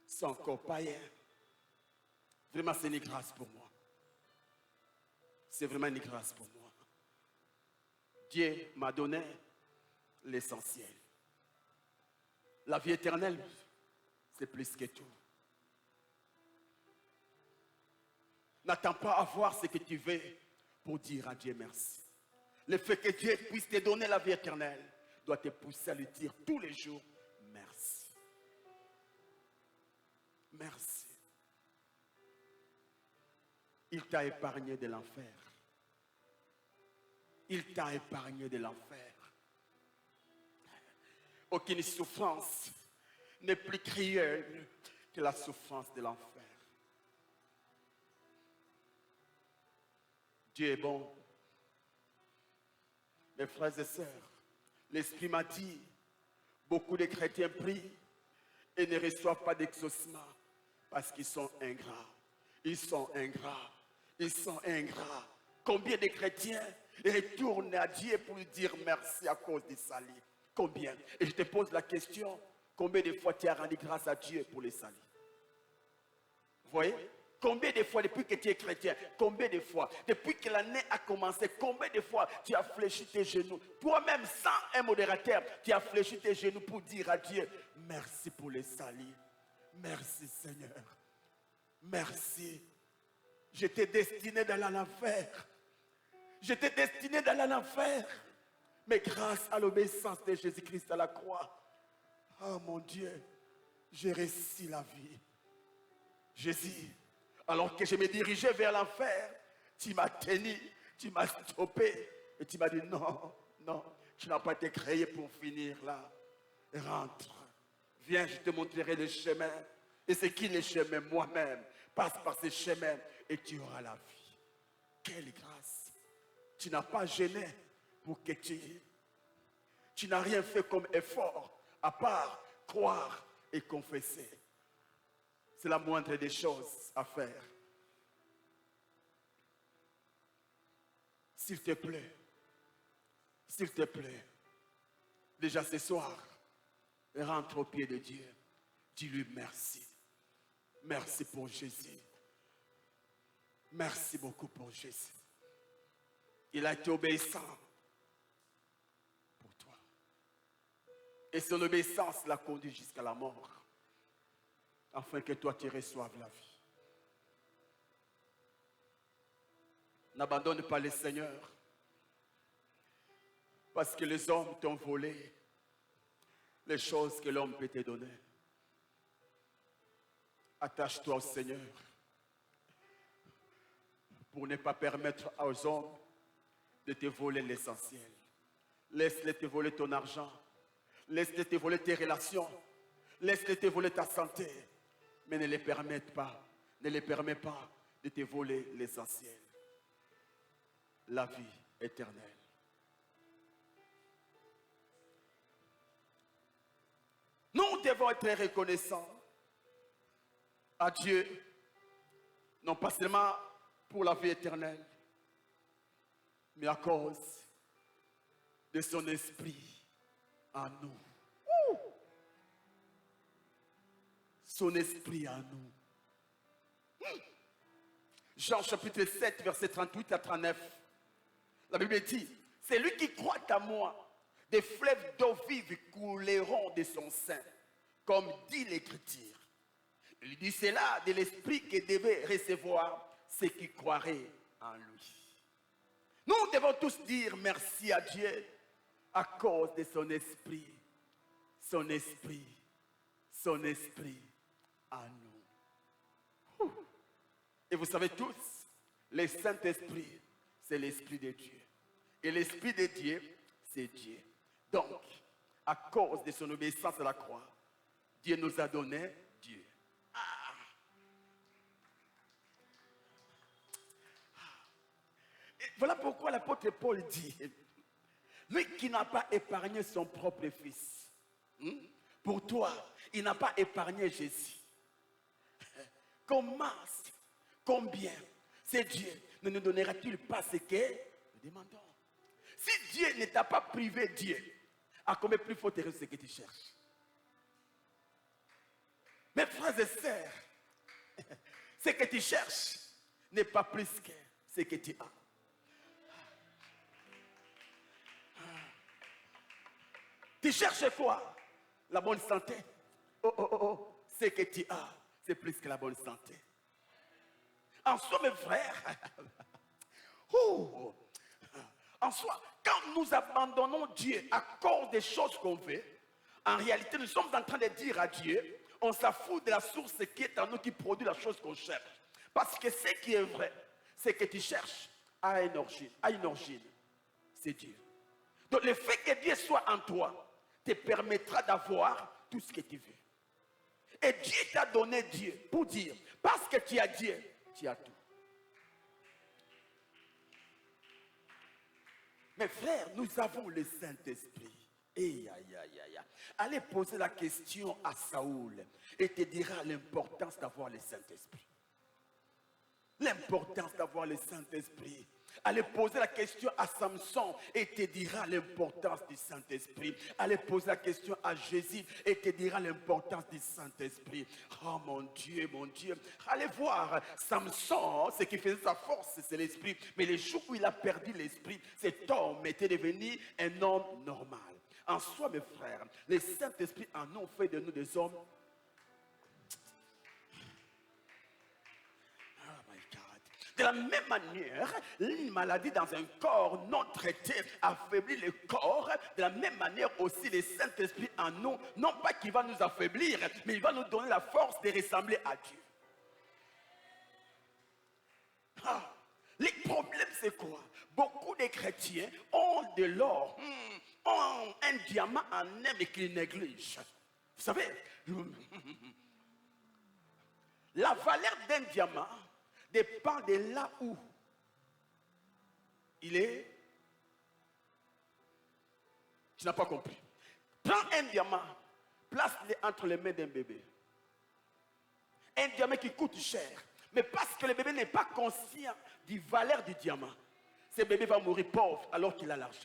Speaker 1: Sont encore païens. Vraiment, c'est une grâce pour moi. C'est vraiment une grâce pour moi. Dieu m'a donné l'essentiel. La vie éternelle, c'est plus que tout. N'attends pas à voir ce que tu veux pour dire à Dieu merci. Le fait que Dieu puisse te donner la vie éternelle doit te pousser à lui dire tous les jours merci. Merci. Il t'a épargné de l'enfer. Il t'a épargné de l'enfer. Aucune souffrance n'est plus cruelle que la souffrance de l'enfer. Dieu est bon. Mes frères et sœurs, l'Esprit m'a dit, beaucoup de chrétiens prient et ne reçoivent pas d'exaucement parce qu'ils sont ingrats. Ils sont ingrats. Ils sont ingrats. Combien de chrétiens retournent à Dieu pour lui dire merci à cause du salut? Combien? Et je te pose la question, combien de fois tu as rendu grâce à Dieu pour les salut? Vous voyez? Combien de fois, depuis que tu es chrétien, combien de fois, depuis que l'année a commencé, combien de fois tu as fléchi tes genoux, toi-même sans un modérateur, tu as fléchi tes genoux pour dire à Dieu, merci pour les salut. Merci Seigneur. Merci. J'étais destiné d'aller en enfer. J'étais destiné d'aller en enfer. Mais grâce à l'obéissance de Jésus-Christ à la croix, oh mon Dieu, j'ai réussi la vie. Jésus, alors que je me dirigeais vers l'enfer, tu m'as tenu, tu m'as stoppé et tu m'as dit non, non, tu n'as pas été créé pour finir là. Rentre, viens, je te montrerai le chemin. Et c'est qui le chemin? Moi-même. Passe par ce chemin et tu auras la vie. Quelle grâce! Tu n'as pas gêné pour que tu n'as rien fait comme effort à part croire et confesser. C'est la moindre des choses à faire. S'il te plaît, déjà ce soir, rentre au pied de Dieu. Dis-lui merci. Merci pour Jésus. Merci beaucoup pour Jésus. Il a été obéissant pour toi. Et son obéissance l'a conduit jusqu'à la mort. Afin que toi tu reçoives la vie. N'abandonne pas le Seigneur. Parce que les hommes t'ont volé les choses que l'homme peut te donner. Attache-toi au Seigneur pour ne pas permettre aux hommes de te voler l'essentiel. Laisse-les te voler ton argent. Laisse-les te voler tes relations. Laisse-les te voler ta santé. Mais ne les permets pas de te voler l'essentiel. La vie éternelle. Nous devons être reconnaissants à Dieu, non pas seulement pour la vie éternelle, mais à cause de son esprit en nous. Son esprit en nous. Jean chapitre 7, verset 38 à 39. La Bible dit, c'est lui qui croit à moi, des fleuves d'eau vive couleront de son sein, comme dit l'Écriture. Il dit cela de l'esprit que devait recevoir ceux qui croiraient en lui. Nous devons tous dire merci à Dieu à cause de son esprit, son esprit, son esprit en nous. Et vous savez tous, le Saint-Esprit, c'est l'Esprit de Dieu. Et l'Esprit de Dieu, c'est Dieu. Donc, à cause de son obéissance à la croix, Dieu nous a donné Dieu. Et voilà pourquoi l'apôtre Paul dit, lui qui n'a pas épargné son propre fils, pour toi, il n'a pas épargné Jésus. Comment, combien, c'est Dieu, ne nous donnera-t-il pas ce que nous demandons? Si Dieu ne t'a pas privé Dieu, à combien plus faut te ce que tu cherches? Mes frères et sœurs, ce que tu cherches n'est pas plus que ce que tu as. Tu cherches quoi? La bonne santé. Ce que tu as, c'est plus que la bonne santé. En soi, mes frères, en soi, quand nous abandonnons Dieu à cause des choses qu'on fait, en réalité, nous sommes en train de dire à Dieu, on s'en fout de la source qui est en nous, qui produit la chose qu'on cherche. Parce que ce qui est vrai, c'est que tu cherches à une origine. C'est Dieu. Donc le fait que Dieu soit en toi te permettra d'avoir tout ce que tu veux. Et Dieu t'a donné Dieu pour dire, parce que tu as Dieu, tu as tout. Mes frères, nous avons le Saint-Esprit. Allez poser la question à Saoul et te dira l'importance d'avoir le Saint-Esprit. L'importance d'avoir le Saint-Esprit. Allez poser la question à Samson et te dira l'importance du Saint-Esprit. Allez poser la question à Jésus et te dira l'importance du Saint-Esprit. Oh mon Dieu, mon Dieu. Allez voir Samson, ce qui faisait sa force, c'est l'esprit. Mais les jours où il a perdu l'esprit, cet homme était devenu un homme normal. En soi, mes frères, le Saint-Esprit en nous fait de nous des hommes. De la même manière, une maladie dans un corps non traité affaiblit le corps. De la même manière aussi, le Saint-Esprit en nous, non pas qu'il va nous affaiblir, mais il va nous donner la force de ressembler à Dieu. Les problèmes, c'est quoi? Beaucoup de chrétiens ont de l'or, ont un diamant en eux, mais qu'ils négligent. Vous savez, la valeur d'un diamant dépend de là où il est. Tu n'as pas compris. Prends un diamant, place-le entre les mains d'un bébé. Un diamant qui coûte cher. Mais parce que le bébé n'est pas conscient du valeur du diamant, ce bébé va mourir pauvre alors qu'il a l'argent.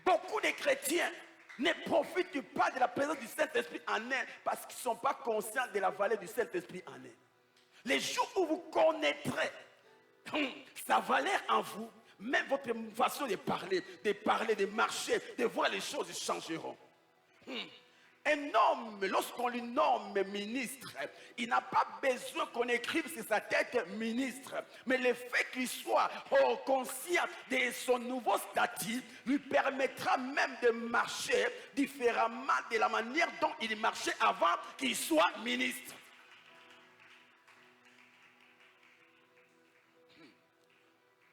Speaker 1: Beaucoup de chrétiens ne profitent pas de la présence du Saint-Esprit en eux parce qu'ils ne sont pas conscients de la valeur du Saint-Esprit en eux. Les jours où vous connaîtrez sa valeur en vous, même votre façon de parler, de marcher, de voir les choses changeront. Un homme, lorsqu'on lui nomme ministre, il n'a pas besoin qu'on écrive sur sa tête ministre. Mais le fait qu'il soit conscient de son nouveau statut lui permettra même de marcher différemment de la manière dont il marchait avant qu'il soit ministre.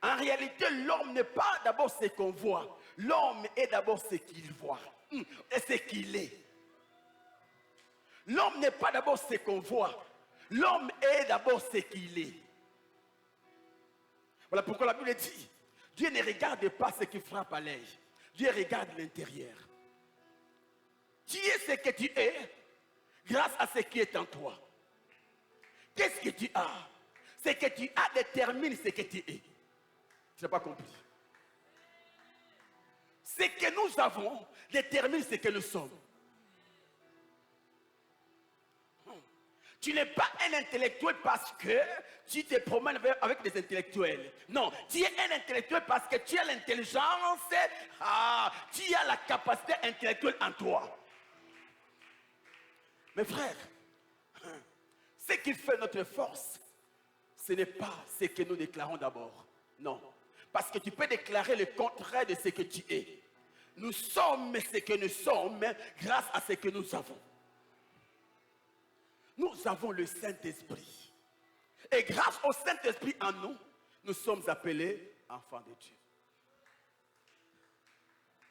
Speaker 1: En réalité, l'homme n'est pas d'abord ce qu'on voit. L'homme est d'abord ce qu'il voit et ce qu'il est. L'homme n'est pas d'abord ce qu'on voit. L'homme est d'abord ce qu'il est. Voilà pourquoi la Bible dit, Dieu ne regarde pas ce qui frappe à l'œil. Dieu regarde l'intérieur. Tu es ce que tu es grâce à ce qui est en toi. Qu'est-ce que tu as? Ce que tu as détermine ce que tu es. Tu n'as pas compris. Ce que nous avons détermine ce que nous sommes. Tu n'es pas un intellectuel parce que tu te promènes avec des intellectuels. Non, tu es un intellectuel parce que tu as l'intelligence, tu as la capacité intellectuelle en toi. Mes frères, ce qui fait notre force, ce n'est pas ce que nous déclarons d'abord. Non, parce que tu peux déclarer le contraire de ce que tu es. Nous sommes ce que nous sommes grâce à ce que nous avons. Nous avons le Saint-Esprit. Et grâce au Saint-Esprit en nous, nous sommes appelés enfants de Dieu.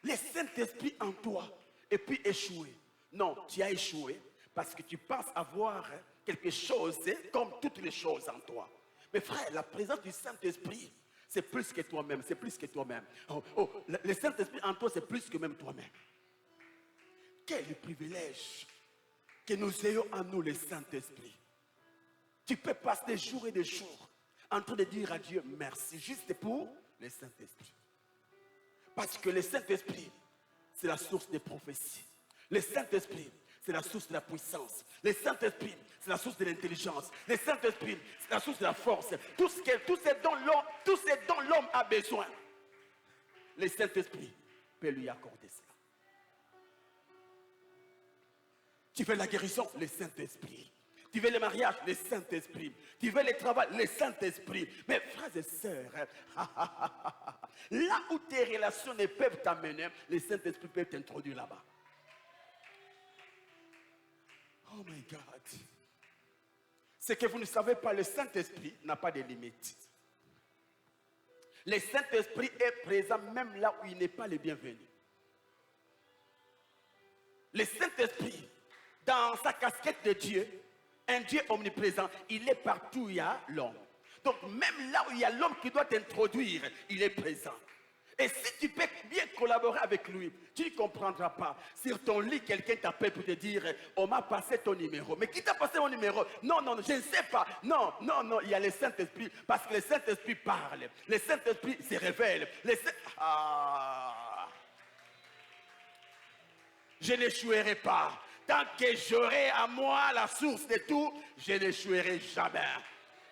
Speaker 1: Le Saint-Esprit en toi et puis échoué. Non, tu as échoué parce que tu penses avoir quelque chose comme toutes les choses en toi. Mais frère, la présence du Saint-Esprit, c'est plus que toi-même, c'est plus que toi-même. Le Saint-Esprit en toi, c'est plus que même toi-même. Quel privilège que nous ayons en nous le Saint-Esprit. Tu peux passer des jours et des jours en train de dire à Dieu merci, juste pour le Saint-Esprit. Parce que le Saint-Esprit, c'est la source des prophéties. Le Saint-Esprit, c'est la source de la puissance. Le Saint-Esprit, c'est la source de l'intelligence. Le Saint-Esprit, c'est la source de la force. Tout ce dont l'homme a besoin, le Saint-Esprit peut lui accorder cela. Tu veux la guérison, le Saint-Esprit. Tu veux le mariage, le Saint-Esprit. Tu veux le travail, le Saint-Esprit. Mes frères et sœurs, là où tes relations ne peuvent t'amener, le Saint-Esprit peut t'introduire là-bas. Oh my God. Ce que vous ne savez pas, le Saint-Esprit n'a pas de limite. Le Saint-Esprit est présent même là où il n'est pas le bienvenu. Le Saint-Esprit, dans sa casquette de Dieu, un Dieu omniprésent, il est partout où il y a l'homme. Donc même là où il y a l'homme qui doit t'introduire, il est présent. Et si tu peux bien collaborer avec lui, tu ne comprendras pas. Sur ton lit, quelqu'un t'appelle pour te dire, on m'a passé ton numéro. Mais qui t'a passé mon numéro? Non, non, je ne sais pas. Non, non, non, il y a le Saint-Esprit. Parce que le Saint-Esprit parle. Le Saint-Esprit se révèle. Je n'échouerai pas. Tant que j'aurai à moi la source de tout, je n'échouerai jamais.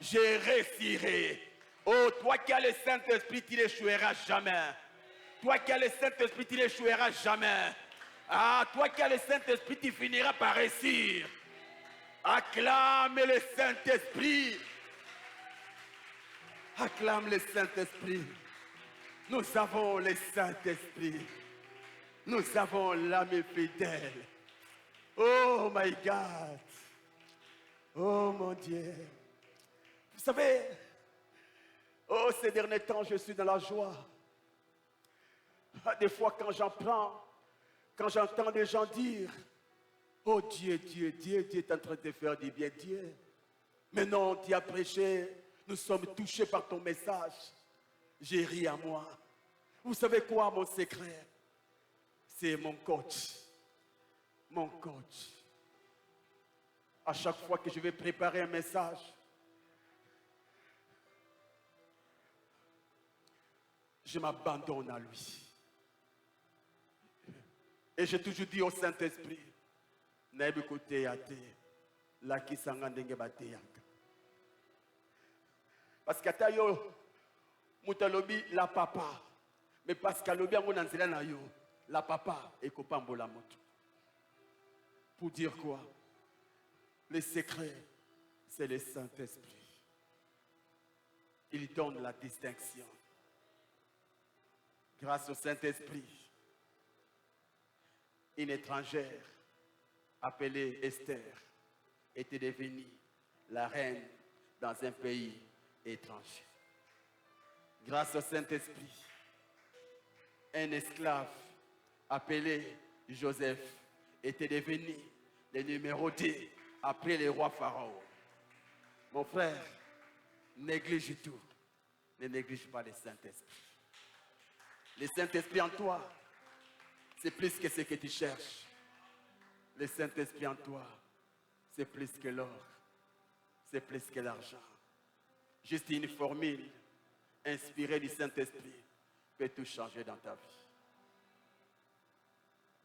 Speaker 1: Je réussirai. Oh, toi qui as le Saint-Esprit, tu n'échoueras jamais. Toi qui as le Saint-Esprit, tu n'échoueras jamais. Ah, toi qui as le Saint-Esprit, tu finiras par réussir. Acclame le Saint-Esprit. Acclame le Saint-Esprit. Nous avons le Saint-Esprit. Nous avons l'âme fidèle. Oh my God. Oh mon Dieu. Vous savez, oh ces derniers temps, je suis dans la joie. Des fois quand quand j'entends des gens dire, oh Dieu, Dieu, Dieu, Dieu est en train de faire du bien, Dieu. Mais non, tu as prêché, nous sommes touchés par ton message. J'ai ri à moi. Vous savez quoi, mon secret? C'est mon coach. Mon coach. À chaque fois que je vais préparer un message, je m'abandonne à lui. Et j'ai toujours dit au Saint-Esprit, parce que yo mutalobi la papa, mais parce que lobi angonanzela na yo la papa et kopambola moto. Pour dire quoi? Le secret, c'est le Saint-Esprit. Il donne la distinction. Grâce au Saint-Esprit, une étrangère appelée Esther était devenue la reine dans un pays étranger. Grâce au Saint-Esprit, un esclave appelé Joseph était devenu le numéro 2 après le roi Pharaon. Mon frère, néglige tout. Ne néglige pas le Saint-Esprit. Le Saint-Esprit en toi, c'est plus que ce que tu cherches. Le Saint-Esprit en toi, c'est plus que l'or. C'est plus que l'argent. Juste une formule inspirée du Saint-Esprit peut tout changer dans ta vie.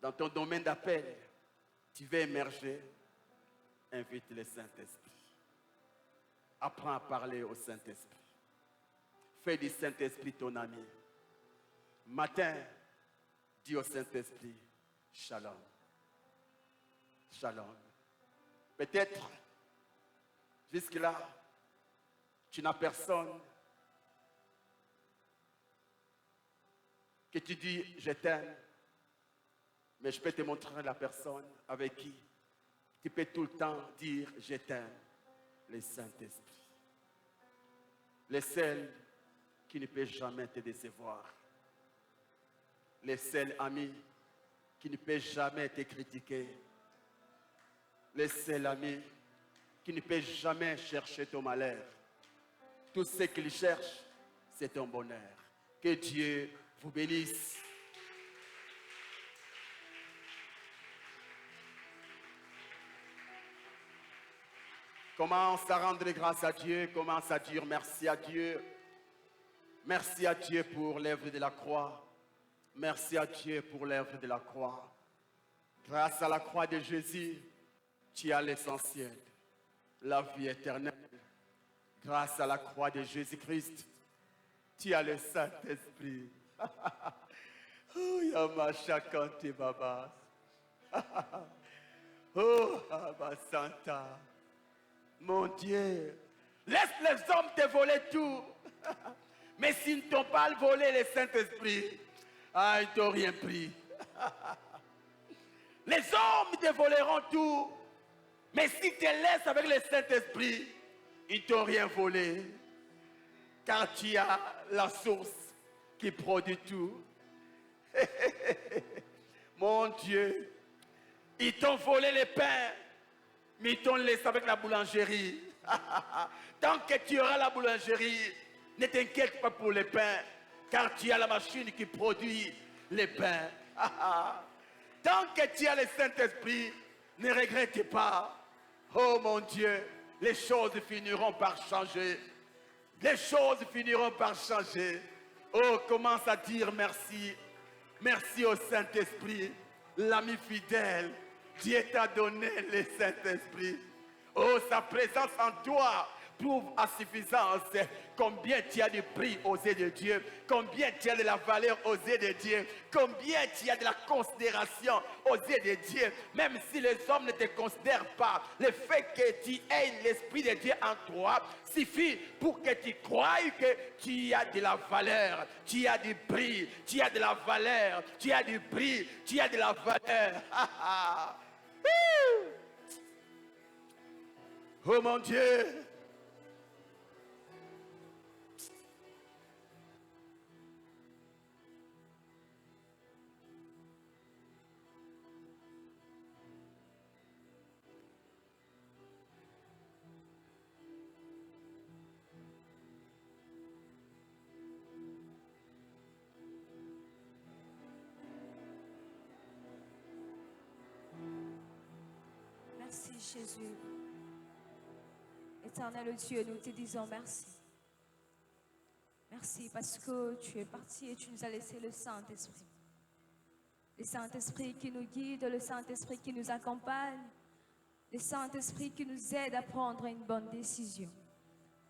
Speaker 1: Dans ton domaine d'appel, tu veux émerger, invite le Saint-Esprit. Apprends à parler au Saint-Esprit. Fais du Saint-Esprit ton ami. Matin, dis au Saint-Esprit, Shalom. Shalom. Peut-être, jusque-là, tu n'as personne que tu dis, je t'aime. Mais je peux te montrer la personne avec qui tu peux tout le temps dire, je t'aime. Le Saint-Esprit. Le seul qui ne peut jamais te décevoir. Le seul ami qui ne peut jamais te critiquer. Le seul ami qui ne peut jamais chercher ton malheur. Tout ce qu'il cherche, c'est ton bonheur. Que Dieu vous bénisse. Commence à rendre grâce à Dieu, commence à dire merci à Dieu. Merci à Dieu pour l'œuvre de la croix. Merci à Dieu pour l'œuvre de la croix. Grâce à la croix de Jésus, tu as l'essentiel, la vie éternelle. Grâce à la croix de Jésus-Christ, tu as le Saint-Esprit. Oh, Yamashakante Babas. Oh, Abba Santa. Mon Dieu, laisse les hommes te voler tout. Mais s'ils ne t'ont pas volé le Saint-Esprit, ils ne t'ont rien pris. Les hommes te voleront tout. Mais s'ils te laissent avec le Saint-Esprit, ils ne t'ont rien volé. Car tu as la source qui produit tout. Mon Dieu, ils t'ont volé les pains. Mais ils t'ont laissé avec la boulangerie. Tant que tu auras la boulangerie, ne t'inquiète pas pour les pains, car tu as la machine qui produit les pains. Tant que tu as le Saint-Esprit, ne regrette pas. Oh mon Dieu, les choses finiront par changer. Les choses finiront par changer. Oh, commence à dire merci. Merci au Saint-Esprit, l'ami fidèle. Dieu t'a donné le Saint-Esprit. Oh, sa présence en toi prouve à suffisance combien tu as de prix aux yeux de Dieu, combien tu as de la valeur aux yeux de Dieu, combien tu as de la considération aux yeux de Dieu. Même si les hommes ne te considèrent pas, le fait que tu aies l'Esprit de Dieu en toi suffit pour que tu croies que tu as de la valeur, tu as du prix, tu as de la valeur, tu as du prix, tu as de la valeur. Oh mon Dieu.
Speaker 2: Merci Jésus. Éternel Dieu, nous te disons merci. Merci parce que tu es parti et tu nous as laissé le Saint-Esprit. Le Saint-Esprit qui nous guide, le Saint-Esprit qui nous accompagne, le Saint-Esprit qui nous aide à prendre une bonne décision.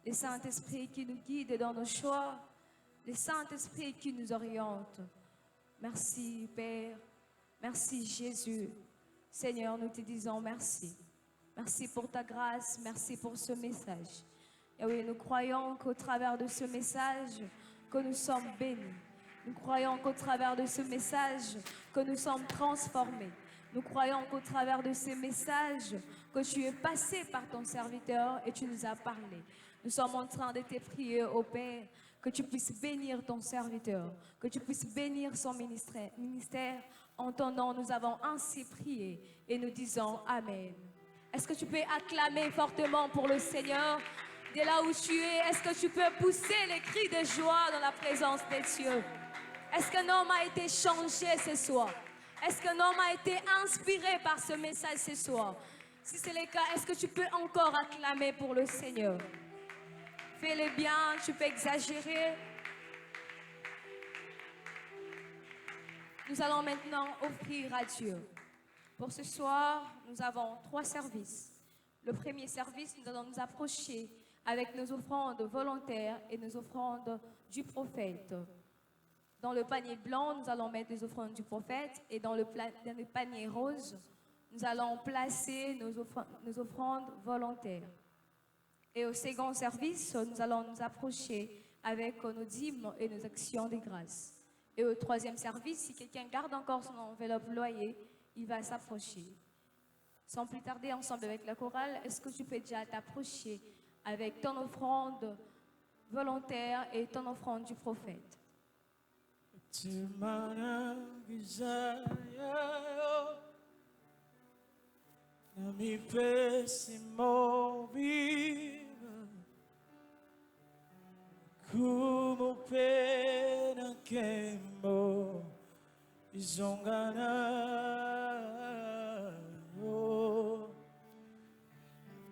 Speaker 2: Le Saint-Esprit qui nous guide dans nos choix, le Saint-Esprit qui nous oriente. Merci Père, merci Jésus. Seigneur, nous te disons merci. Merci pour ta grâce, merci pour ce message. Et oui, nous croyons qu'au travers de ce message, que nous sommes bénis. Nous croyons qu'au travers de ce message, que nous sommes transformés. Nous croyons qu'au travers de ces messages, que tu es passé par ton serviteur et tu nous as parlé. Nous sommes en train de te prier, ô Père, que tu puisses bénir ton serviteur, que tu puisses bénir son ministère. En ton nom, nous avons ainsi prié et nous disons Amen. Est-ce que tu peux acclamer fortement pour le Seigneur? Dès là où tu es, est-ce que tu peux pousser les cris de joie dans la présence des cieux? Est-ce qu'un homme a été changé ce soir? Est-ce qu'un homme a été inspiré par ce message ce soir? Si c'est le cas, est-ce que tu peux encore acclamer pour le Seigneur? Fais le bien, tu peux exagérer. Nous allons maintenant offrir à Dieu. Pour ce soir, nous avons 3 services. Le premier service, nous allons nous approcher avec nos offrandes volontaires et nos offrandes du prophète. Dans le panier blanc, nous allons mettre les offrandes du prophète et dans le panier rose, nous allons placer nos offrandes volontaires. Et au second service, nous allons nous approcher avec nos dîmes et nos actions de grâce. Et au troisième service, si quelqu'un garde encore son enveloppe loyer, il va s'approcher. Sans plus tarder, ensemble avec la chorale, est-ce que tu peux déjà t'approcher avec ton offrande volontaire et ton offrande du prophète?
Speaker 3: Como pena queimou e zonganao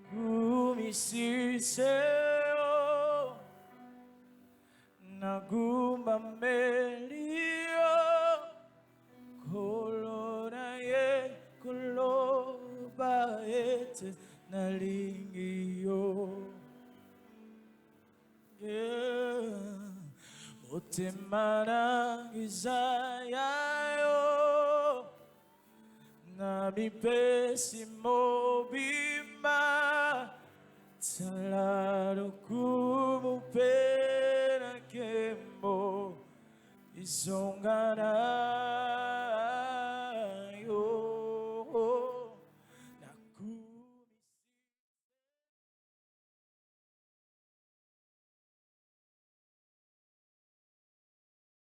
Speaker 3: Gumi siseo Nagumba melio Kolona ye koloba ete nalingio Otemana gizayayo Nami pesimo bimba Talaro kumu pena kemo Isongana